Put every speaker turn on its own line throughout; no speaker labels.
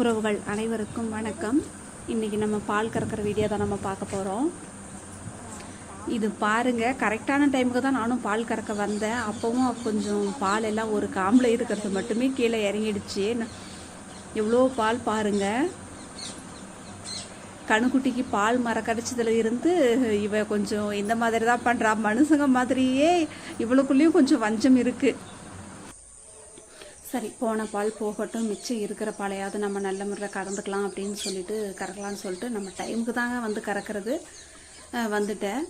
உறவுகள் அனைவருக்கும் வணக்கம். இன்றைக்கி நம்ம பால் கறக்கிற வீடியோ தான் நம்ம பார்க்க போகிறோம். இது பாருங்கள், கரெக்டான டைமுக்கு தான் நானும் பால் கறக்க வந்தேன். அப்போவும் கொஞ்சம் பால் எல்லாம் ஒரு காம்பில் இருக்கிறது மட்டுமே கீழே இறங்கிடுச்சு. எவ்வளோ பால் பாருங்கள். கணுக்குட்டிக்கு பால் மறக்கடிச்சதுல இருந்து இவ கொஞ்சம் இந்த மாதிரி தான் பண்ணுறா. மனுஷங்க மாதிரியே இவளுக்குள்ளேயும் கொஞ்சம் வஞ்சம் இருக்குது. சரி, போன பால் போகட்டும், மிச்சம் இருக்கிற பாலையாவது நம்ம நல்ல முறையில் கறந்துக்கலாம் அப்படின்னு சொல்லிட்டு கறக்கலான்னு சொல்லிட்டு நம்ம டைமுக்கு தாங்க வந்து கறக்கிறது வந்துட்டேன்.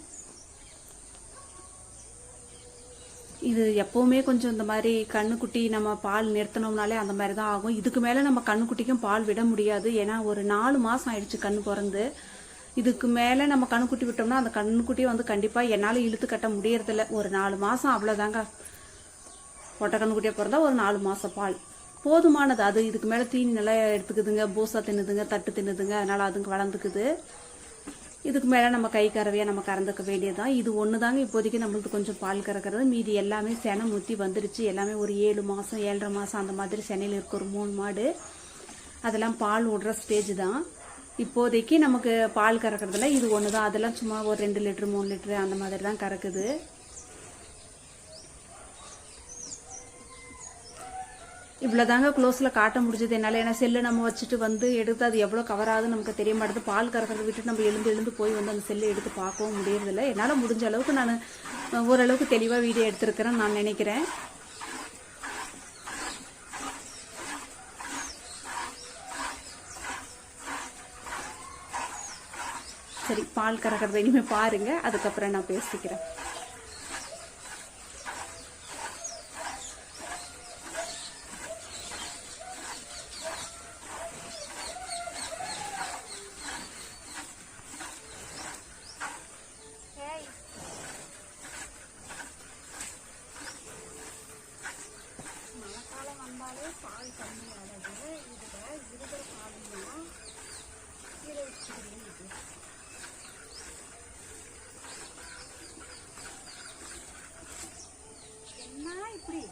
இது எப்போவுமே கொஞ்சம் இந்த மாதிரி கண்ணுக்குட்டி நம்ம பால் நிறுத்தினோம்னாலே அந்த மாதிரி தான் ஆகும். இதுக்கு மேலே நம்ம கண்ணுக்குட்டிக்கும் பால் விட முடியாது. ஏன்னா ஒரு 4 மாதம் ஆயிடுச்சு கண்ணு பிறந்து. இதுக்கு மேலே நம்ம கண்ணுக்குட்டி விட்டோம்னா அந்த கண்ணுக்குட்டியை வந்து கண்டிப்பாக என்னால் இழுத்து கட்ட முடியறதில்ல. ஒரு 4 மாதம் அவ்வளோதாங்க. ஒட்டை கண்ணுக்குட்டியாக பிறந்தா ஒரு 4 மாதம் பால் போதுமானது. அது இதுக்கு மேலே தீனி நல்லா எடுத்துக்குதுங்க, பூசா தின்னுதுங்க, தட்டு தின்னுதுங்க. அதனால் அதுங்க வளர்ந்துக்குது. இதுக்கு மேலே நம்ம கை கறவையாக நம்ம கறந்துக்க வேண்டியதுதான். இது ஒன்று தாங்க இப்போதைக்கு நம்மளுக்கு கொஞ்சம் பால் கறக்கிறது. மீதி எல்லாமே செனை முத்தி வந்துடுச்சு. எல்லாமே ஒரு 7 மாதம் 7.5 மாதம் அந்த மாதிரி சென்னையில் இருக்க ஒரு 3 மாடு அதெல்லாம் பால் விடுற ஸ்டேஜ் தான். இப்போதைக்கு நமக்கு பால் கறக்கிறதுல இது ஒன்று தான். அதெல்லாம் சும்மா ஒரு 2 லிட்டரு 3 லிட்டரு அந்த மாதிரி தான் கறக்குது. இவ்வளோதாங்க க்ளோஸில் காட்ட முடிஞ்சது என்னால். ஏன்னா செல்லு நம்ம வச்சுட்டு வந்து எடுத்து அது எவ்வளோ கவர் ஆகுதுன்னு நமக்கு தெரிய மாட்டேது. பால் கறக்கிறத விட்டுட்டு நம்ம எழுந்து போய் வந்து அந்த செல்லை எடுத்து பார்க்கவும் முடியறதில்லை. என்னால் முடிஞ்ச அளவுக்கு நான் ஓரளவுக்கு தெளிவாக வீடியோ எடுத்துருக்கிறேன்னு நான் நினைக்கிறேன். சரி, பால் கறக்கிறத இனிமேல் பாருங்கள், அதுக்கப்புறம் நான் பேசிக்கிறேன். பால் கம்மியானது இதில் இருக்கிற பாலையும் கீழே வச்சுக்கிட்டு என்ன இப்படி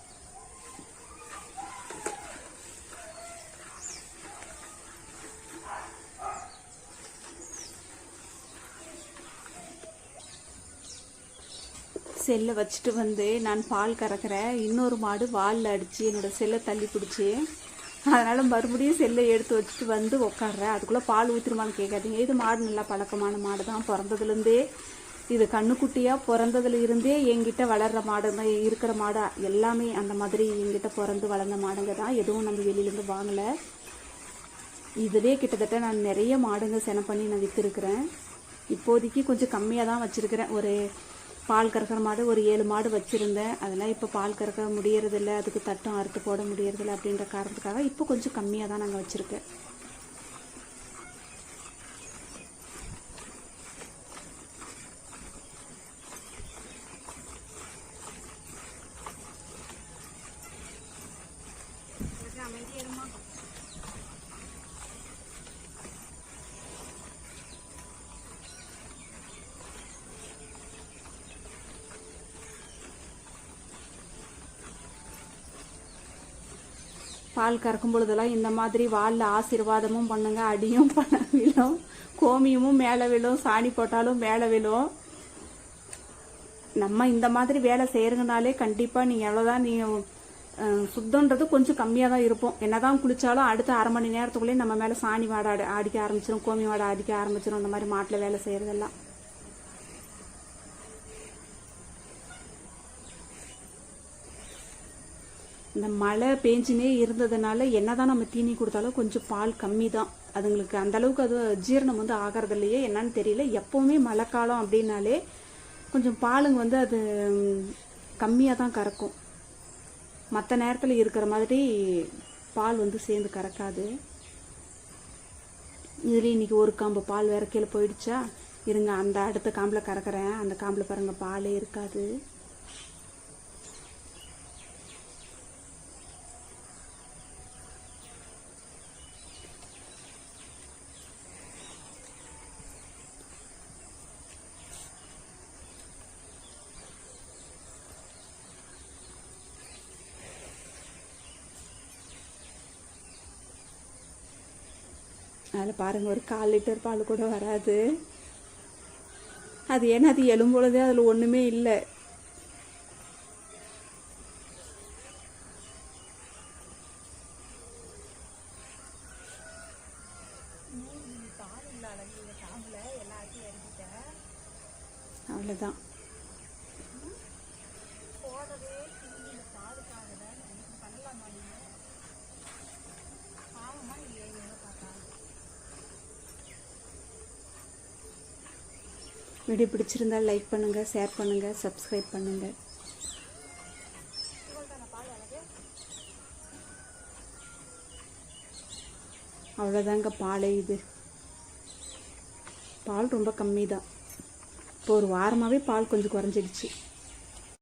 செல்லை வச்சுட்டு வந்து நான் பால் கறக்கிறேன். இன்னொரு மாடு வாலில் அடித்து என்னோடய செல்லை தள்ளி பிடிச்சி, அதனால் மறுபடியும் செல்லை எடுத்து வச்சுட்டு வந்து உட்காடுறேன். அதுக்குள்ளே பால் ஊற்றிருமான்னு கேட்காதீங்க. இது மாடு நல்லா பழக்கமான மாடு தான். பிறந்ததுலேருந்தே இது கண்ணுக்குட்டியாக பிறந்ததுல இருந்தே எங்கிட்ட வளர்கிற மாடு தான். இருக்கிற மாடு எல்லாமே அந்த மாதிரி எங்கிட்ட பிறந்து வளர்ந்த மாடுங்க தான். எதுவும் நம்ம வெளியிலேருந்து வாங்கலை. இதுவே கிட்டத்தட்ட நான் நிறைய மாடுங்க செனை பண்ணி நான் விற்றுருக்குறேன். இப்போதைக்கு கொஞ்சம் கம்மியாக தான் வச்சுருக்கிறேன். ஒரு பால் கறக்கிற மாடு ஒரு 7 மாடு வச்சுருந்தேன். அதெல்லாம் இப்போ பால் கறக்க முடியறதில்ல, அதுக்கு தட்டம் அறுத்து போட முடியறதில்ல அப்படின்ற காரணத்துக்காக இப்போ கொஞ்சம் கம்மியாக தான் நாங்கள் வச்சுருக்கேன். பால் கறக்கும் பொழுதெல்லாம் இந்த மாதிரி வாலில் ஆசீர்வாதமும் பண்ணுங்க, அடியும் பண்ண விழும், கோமியமும் மேலே விழும், சாணி போட்டாலும் மேலே விழும். நம்ம இந்த மாதிரி வேலை செய்யறதுனாலே கண்டிப்பாக நீங்கள் எவ்வளோதான் நீங்கள் சுத்தன்றது கொஞ்சம் கம்மியாக தான் இருப்போம். என்னதான் குளிச்சாலும் அடுத்த 1/2 மணி நேரத்துக்குள்ளேயே நம்ம மேலே சாணி வாடை அடிக்க ஆரம்பிச்சிடும், கோமி வாடை அடிக்க ஆரம்பிச்சிடும். அந்த மாதிரி மாட்டில் வேலை செய்யறதெல்லாம் இந்த மழை பேஞ்சினே இருந்ததுனால என்னதான் நம்ம தீனி கொடுத்தாலும் கொஞ்சம் பால் கம்மி தான். அதுங்களுக்கு அந்தளவுக்கு அது ஜீரணம் வந்து ஆகிறதில்லையே என்னன்னு தெரியல. எப்போவுமே மழைக்காலம் அப்படின்னாலே கொஞ்சம் பாலுங்க வந்து அது கம்மியாக தான் கறக்கும். மற்ற நேரத்தில் இருக்கிற மாதிரி பால் வந்து சேர்ந்து கறக்காது. இதுலேயும் இன்றைக்கி ஒரு காம்பு பால் வேற கீழே போயிடுச்சா. இருங்க, அந்த அடுத்த காம்பில் கறக்கிறேன். அந்த காம்பில் பாருங்கள் பாலே இருக்காது. அதில் பாருங்கள் ஒரு 1/4 லிட்டர் பால் கூட வராது. அது ஏன்னா அது எழும்பொழுதே அதில் ஒன்றுமே இல்லை. அவ்வளோதான். வீடியோ பிடிச்சிருந்தால் லைக் பண்ணுங்கள், ஷேர் பண்ணுங்கள், சப்ஸ்கிரைப் பண்ணுங்கள். அவ்வளோதாங்க பாலே. இது பால் ரொம்ப கம்மி தான். இப்போ ஒரு வாரமாகவே பால் கொஞ்சம் குறைஞ்சிடுச்சு.